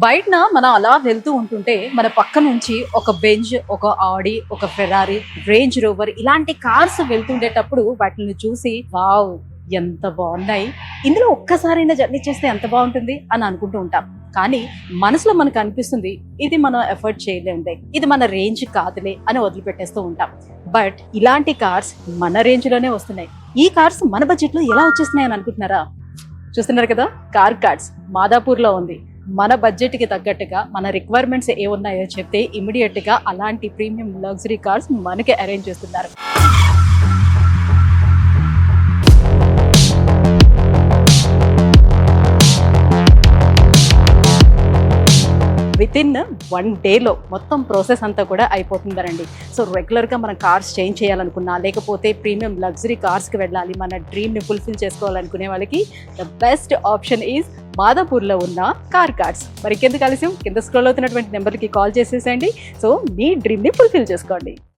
బయటన మనం అలా వెళ్తూ ఉంటుంటే మన పక్క నుంచి ఒక బెంజ్, ఒక ఆడి, ఒక ఫెరారీ, రేంజ్ రోవర్ ఇలాంటి కార్స్ వెళ్తుండేటప్పుడు వాటిని చూసి వావ్ ఎంత బాగున్నాయి, ఇందులో ఒక్కసారైనా జర్నీ చేస్తే ఎంత బాగుంటుంది అని అనుకుంటూ ఉంటాం. కానీ మనసులో మనకు అనిపిస్తుంది ఇది మనం ఎఫర్ట్ చేయలేందే, ఇది మన రేంజ్ కాదులే అని వదిలిపెట్టేస్తూ ఉంటాం. బట్ ఇలాంటి కార్స్ మన రేంజ్ లోనే వస్తున్నాయి. ఈ కార్స్ మన బడ్జెట్ లో ఎలా వచ్చేస్తున్నాయి అని అనుకుంటున్నారా? చూస్తున్నారు కదా, కార్ కార్డ్స్ మాదాపూర్ లో ఉంది. మన బడ్జెట్ కి తగ్గట్టుగా మన రిక్వైర్మెంట్స్ ఏ ఉన్నాయో చెప్తే ఇమీడియట్ గా అలాంటి ప్రీమియం లగ్జరీ కార్స్ మనకి అరేంజ్ చేస్తున్నారు. వితిన్ 1 డేలో మొత్తం ప్రాసెస్ అంతా కూడా అయిపోతుందండి. సో రెగ్యులర్గా మనం కార్స్ చేంజ్ చేయాలనుకున్నా, లేకపోతే ప్రీమియం లగ్జరీ కార్స్కి వెళ్ళాలి, మన డ్రీమ్ని ఫుల్ఫిల్ చేసుకోవాలనుకునే వాళ్ళకి ద బెస్ట్ ఆప్షన్ ఈజ్ మాదాపూర్లో ఉన్న కార్ కార్డ్స్. మరి కింద కలిసి కింద స్క్రోల్ అవుతున్నటువంటి నెంబర్కి కాల్ చేసేసేయండి. సో మీ డ్రీమ్ని ఫుల్ఫిల్ చేసుకోండి.